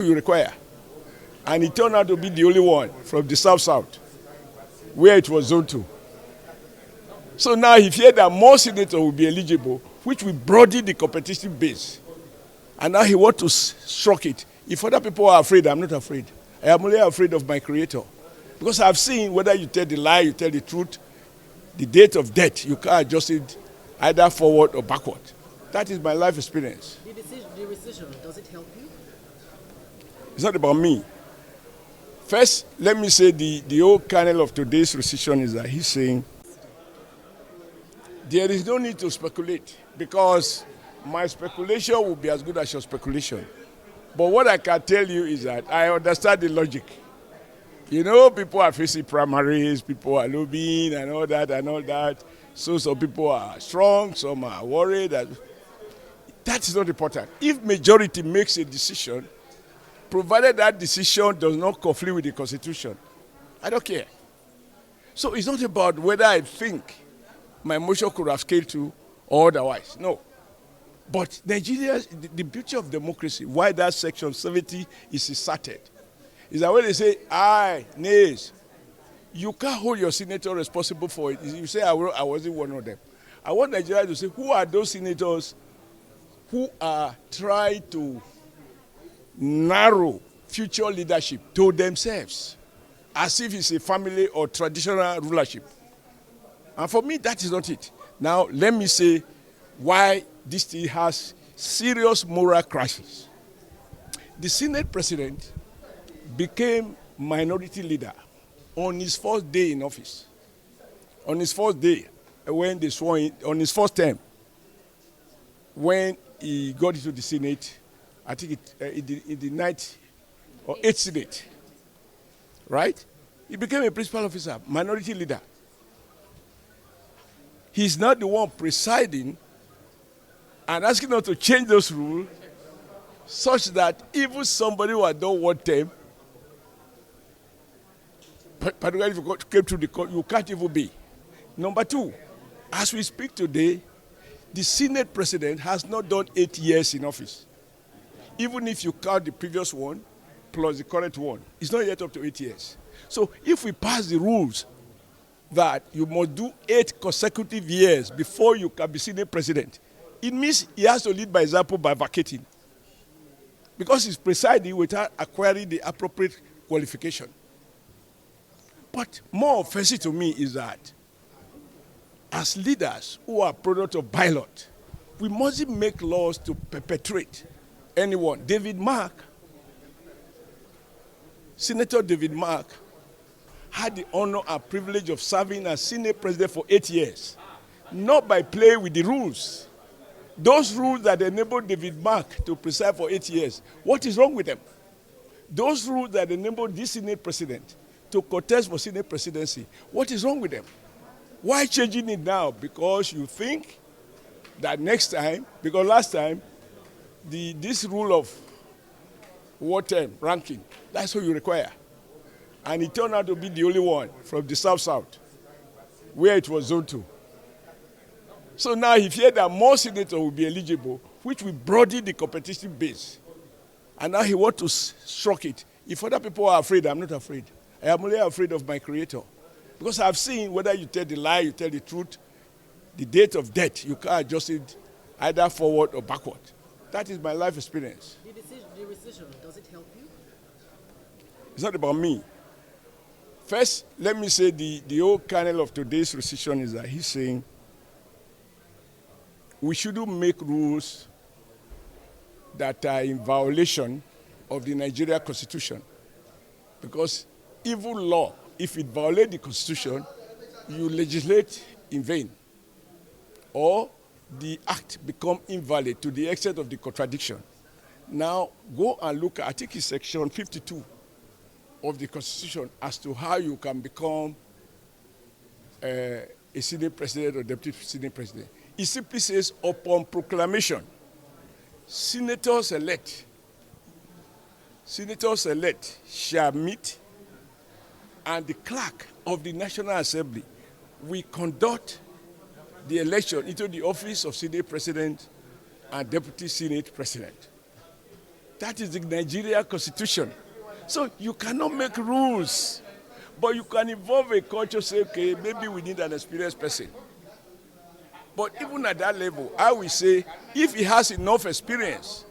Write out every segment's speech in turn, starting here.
you require. And he turned out to be the only one from the South, where it was zone 2. So now he feared that more senators will be eligible, which will broaden the competitive base. And now he wants to struck it. If other people are afraid, I'm not afraid. I am only afraid of my creator. Because I've seen whether you tell the lie, you tell the truth, the date of death, you can't adjust it either forward or backward. That is my life experience. The recession, does it help you? It's not about me. First, let me say the whole kernel of today's recession is that he's saying there is no need to speculate because my speculation will be as good as your speculation. But what I can tell you is that I understand the logic. You know, people are facing primaries, people are lobbying and all that. So some people are strong, some are worried. That is not important. If majority makes a decision, provided that decision does not conflict with the Constitution, I don't care. So it's not about whether I think my motion could have scaled to or otherwise. No. But Nigeria, the beauty of democracy, why that section 70 is inserted, is that when they say aye, nays, you can't hold your senator responsible for it. You say I wasn't one of them. I want Nigeria to say who are those senators who are trying to narrow future leadership to themselves as if it's a family or traditional rulership. And for me, that is not it. Now, let me say why this thing has serious moral crisis. The Senate president became minority leader on his first day in office. On his first day, when they swore in, on his first term, when he got into the Senate, I think in the ninth or eighth Senate, right? He became a principal officer, minority leader. He's not the one presiding and asking us to change those rules such that even somebody who had done one term, particularly if you came to the court, you can't even be. Number two, as we speak today, the Senate president has not done 8 years in office. Even if you count the previous one plus the current one, it's not yet up to 8 years. So if we pass the rules that you must do 8 consecutive years before you can be Senate president, it means he has to lead by example by vacating. Because he's presiding without acquiring the appropriate qualification. But more offensive to me is that as leaders who are product of ballot, we mustn't make laws to perpetrate anyone. Senator David Mark had the honor and privilege of serving as Senate president for 8 years, not by playing with the rules. Those rules that enabled David Mark to preside for 8 years, what is wrong with them? Those rules that enabled this Senate president to contest for Senate presidency, what is wrong with them? Why changing it now? Because you think that next time, because last time, this rule of what term, ranking, that's what you require. And he turned out to be the only one from the South, where it was zone 2. So now he feared that more senators will be eligible, which will broaden the competitive base. And now he wants to struck it. If other people are afraid, I'm not afraid. I am only afraid of my creator. Because I've seen whether you tell the lie, you tell the truth, the date of death, you can't adjust it either forward or backward. That is my life experience. The recession, does it help you? It's not about me. First, let me say the whole kernel of today's recession is that he's saying we shouldn't make rules that are in violation of the Nigeria Constitution. Because even law, if it violates the Constitution, you legislate in vain. Or the act becomes invalid to the extent of the contradiction. Now, go and look at, I think it's section 52 of the Constitution as to how you can become a Senate president or deputy Senate president. It simply says, upon proclamation, senators-elect shall meet, and the clerk of the National Assembly will conduct the election into the office of Senate President and Deputy Senate President. That is the Nigeria Constitution. So you cannot make rules, but you can evolve a culture, say, okay, maybe we need an experienced person. But even at that level, I will say, if he has enough experience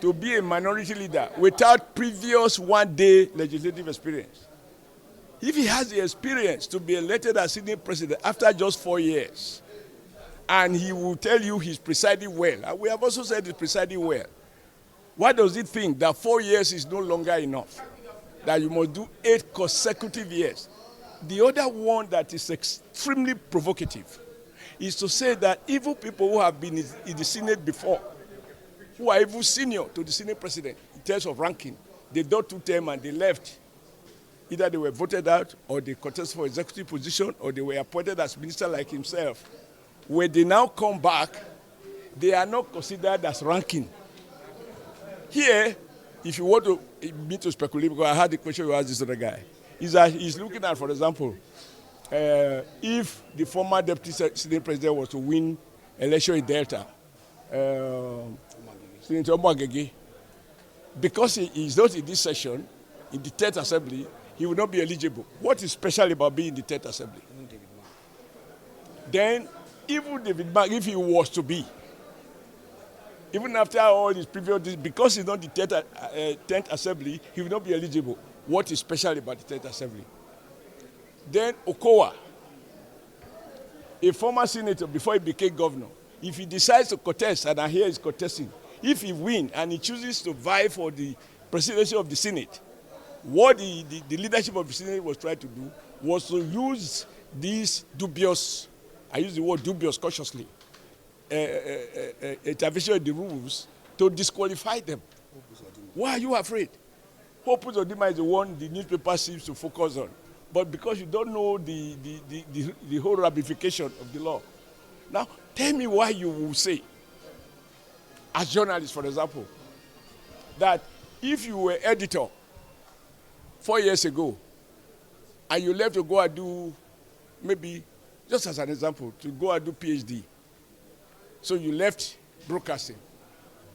to be a minority leader without previous one-day legislative experience, if he has the experience to be elected as Senate president after just 4 years, and he will tell you he's presiding well, and we have also said he's presiding well, why does he think that 4 years is no longer enough? That you must do 8 consecutive years? The other one that is extremely provocative is to say that even people who have been in the Senate before, who are even senior to the Senate president in terms of ranking, they did 2 terms and they left. Either they were voted out, or they contested for executive position, or they were appointed as minister like himself. When they now come back, they are not considered as ranking. Here, if you want me to speculate, because I had the question you asked this other guy, is that he's looking at, for example, if the former deputy Senate president was to win election in Delta, Senator Omagege, because he is not in this session, in the 10th Assembly, he will not be eligible. What is special about being in the 10th Assembly? Then, even David Mark, if he was to be, even after all his previous, because he's not the 10th Assembly, he will not be eligible. What is special about the 10th Assembly? Then Okowa, a former senator before he became governor, if he decides to contest, and I hear he's contesting, if he wins and he chooses to vie for the presidency of the Senate, what the leadership of the Senate was trying to do was to use these dubious, I use the word dubious cautiously, intervention in the rules to disqualify them. Why are you afraid? Hope Uzodinma is the one the newspaper seems to focus on. But because you don't know the whole ramification of the law. Now, tell me why you will say, as journalists, for example, that if you were editor 4 years ago, and you left to go and do, maybe, just as an example, to go and do PhD. So you left broadcasting,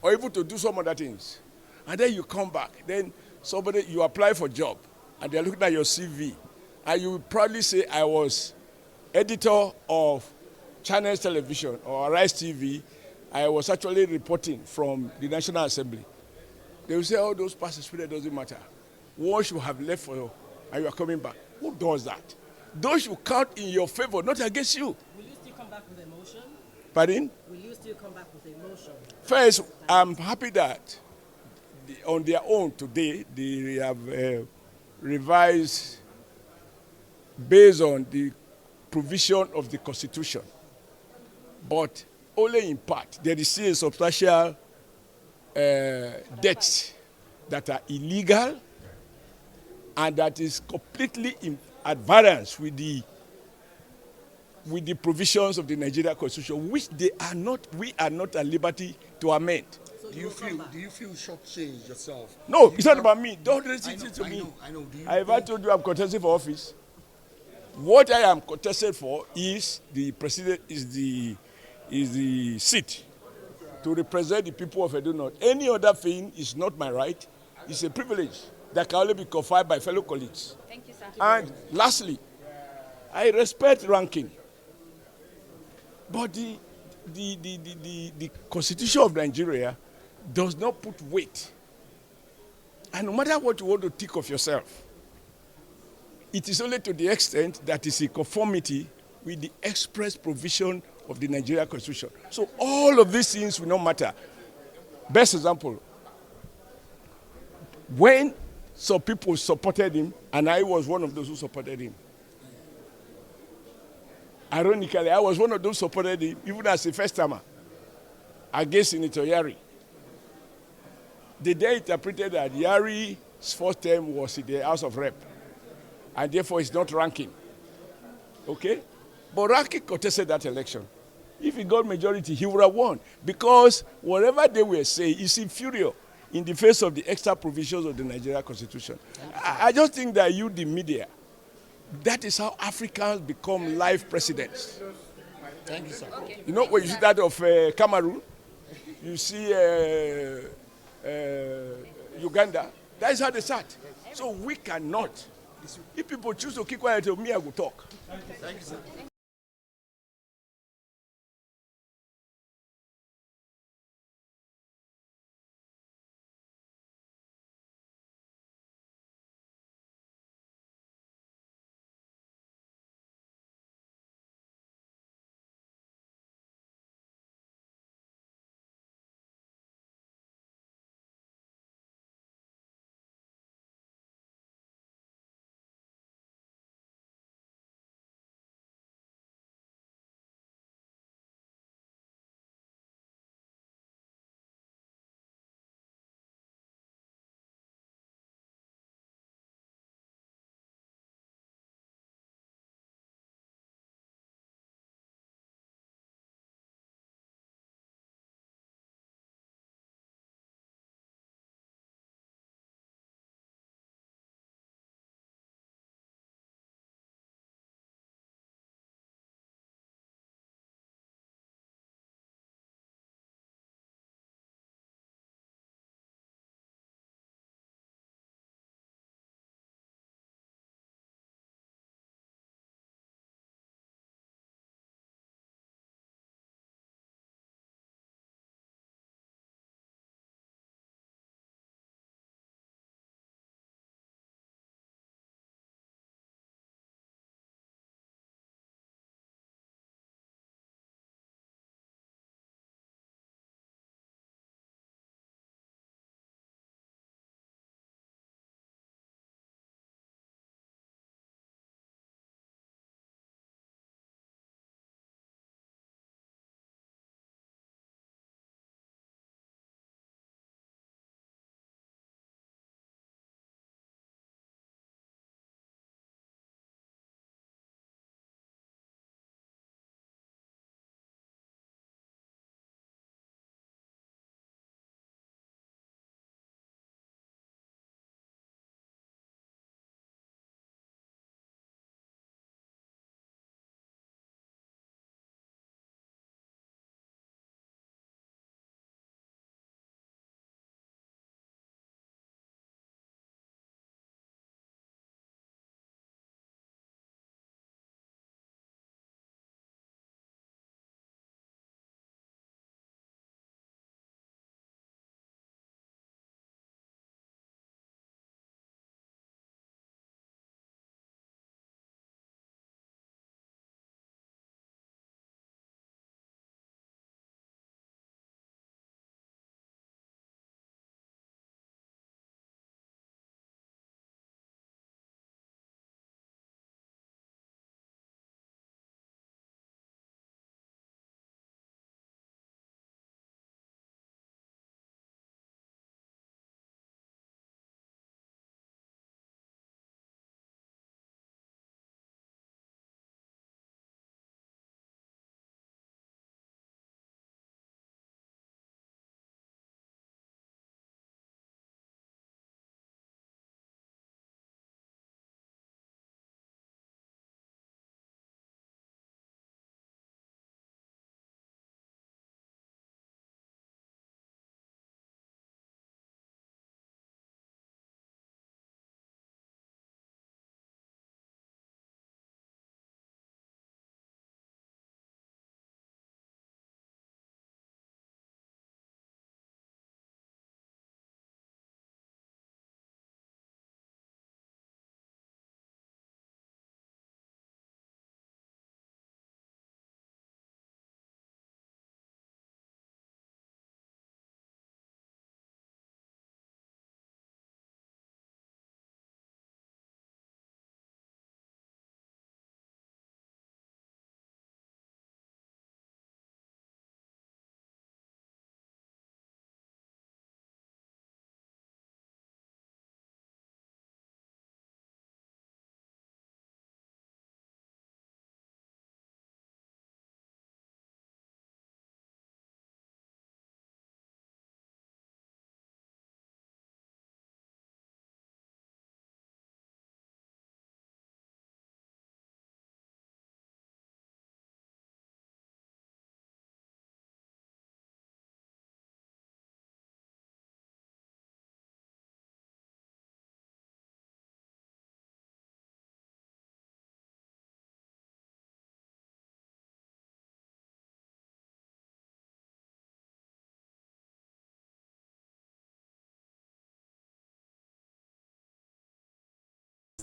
or even to do some other things. And then you come back, then you apply for a job, and they're looking at your CV, and you would probably say, I was editor of Channels Television or Arise TV. I was actually reporting from the National Assembly. They will say, oh, those past experience doesn't matter. Once you have left and you are coming back, who does that? Those should count in your favor, not against you. Will you still come back with emotion? Pardon? Will you still come back with emotion? First, I'm happy that on their own today, they have revised based on the provision of the Constitution. But only in part. There is still a substantial debts that are illegal and that is completely in adherence with the provisions of the Nigeria Constitution, which we are not at liberty to amend. So Do you feel shortchanged yourself? No, it's not about me. Don't raise it to me. I know. I have told you I'm contesting for office. What I am contested for is the president, is the seat to represent the people of Edo North. Any other thing is not my right. It's a privilege that can only be conferred by fellow colleagues. Thank you, sir. And lastly, I respect ranking. But the Constitution of Nigeria does not put weight. And no matter what you want to think of yourself, it is only to the extent that is in conformity with the express provision of the Nigeria Constitution. So all of these things will not matter. Best example, when some people supported him, and I was one of those who supported him. Ironically, I was one of those who supported him, even as a first-timer, against Senator Yari. They interpreted that Yari's first term was in the House of Rep, and therefore it's not ranking. Okay? But ranking contested that election. If he got majority, he would have won, because whatever they were saying is inferior in the face of the extra provisions of the Nigeria Constitution. I just think that you, the media, that is how Africans become live presidents. Thank you, sir. Okay. You know, when you see that of Cameroon, you see Uganda. That is how they start. So we cannot. If people choose to keep quiet, me, I will talk.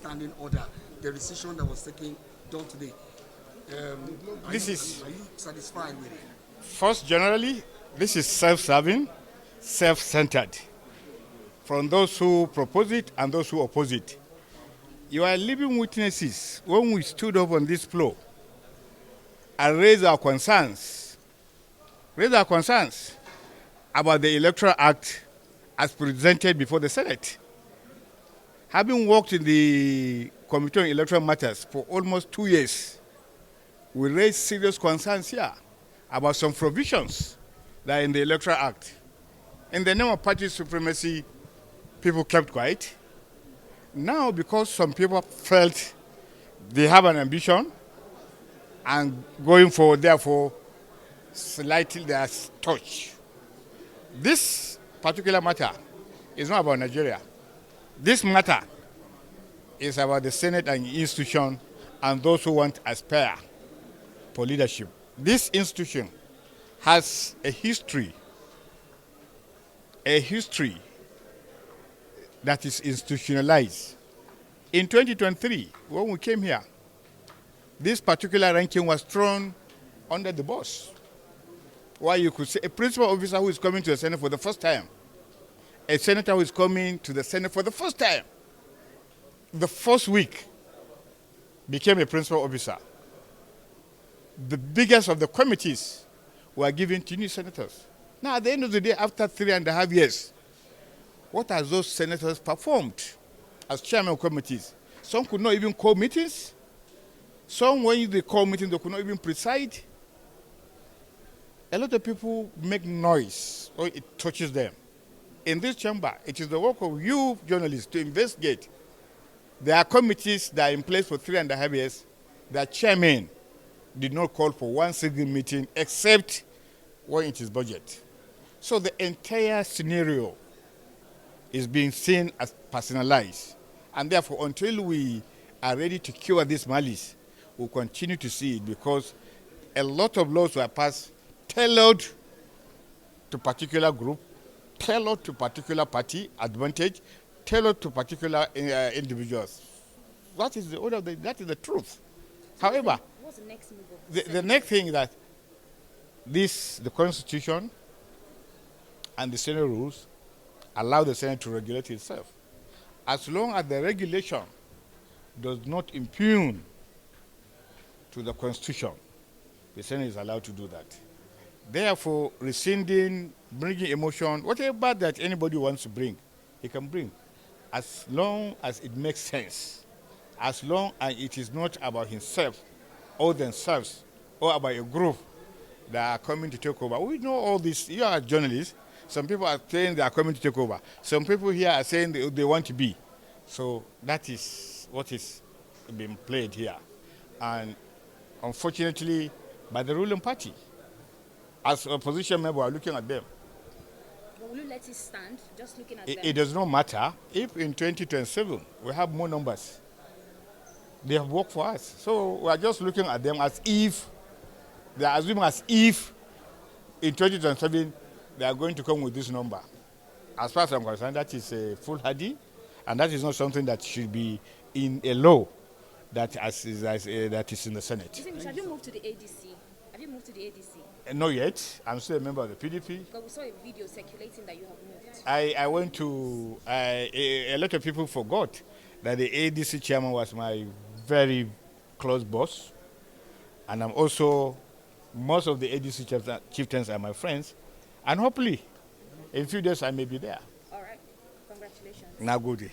standing order, the decision that was done today. Are you satisfied with it? First, generally, this is self-serving, self-centered. From those who propose it and those who oppose it. You are living witnesses when we stood up on this floor and raised our concerns about the Electoral Act as presented before the Senate. Having worked in the Committee on Electoral Matters for almost 2 years, we raised serious concerns here about some provisions that are in the Electoral Act. In the name of party supremacy, people kept quiet. Now, because some people felt they have an ambition and going forward, therefore, slightly they are touched. This particular matter is not about Nigeria. This matter is about the Senate and institution and those who want to aspire for leadership. This institution has a history that is institutionalized. In 2023, when we came here, this particular ranking was thrown under the bus. Why you could say a principal officer who is coming to the Senate for the first time, a senator who is coming to the Senate for the first time, the first week became a principal officer. The biggest of the committees were given to new senators. Now, at the end of the day, after 3.5 years, what have those senators performed as chairman of committees? Some could not even call meetings. Some, when they call meetings, they could not even preside. A lot of people make noise or it touches them. In this chamber, it is the work of you journalists to investigate. There are committees that are in place for 3.5 years. Their chairman did not call for one single meeting except when it is budget. So the entire scenario is being seen as personalized. And therefore, until we are ready to cure this malice, we'll continue to see it because a lot of laws were passed tailored to particular group, tailored to particular party advantage, tailored to particular individuals. That is the order. That is the truth. However, what's the next move? The next thing is that the Constitution and the Senate rules allow the Senate to regulate itself. As long as the regulation does not impugn to the Constitution, the Senate is allowed to do that. Therefore, rescinding, bringing emotion, whatever that anybody wants to bring, he can bring, as long as it makes sense, as long as it is not about himself or themselves or about a group that are coming to take over. We know all this. You are journalists. Some people are saying they are coming to take over. Some people here are saying they want to be. So that is what is being played here. And unfortunately, by the ruling party, as opposition member, we are looking at them. But will you let it stand, just looking at them? It does not matter if in 2027 we have more numbers. They have worked for us. So we are just looking at them as if, they are assuming as if in 2027 they are going to come with this number. As far as I'm concerned, that is a foolhardy, and that is not something that should be in a law that is in the Senate. Have you moved to the ADC? Have you moved to the ADC? Not yet. I'm still a member of the PDP. But we saw a video circulating that you have moved. I went to, a lot of people forgot that the ADC chairman was my very close boss. And I'm also, most of the ADC chieftains are my friends. And hopefully, in a few days, I may be there. All right. Congratulations. Now, good.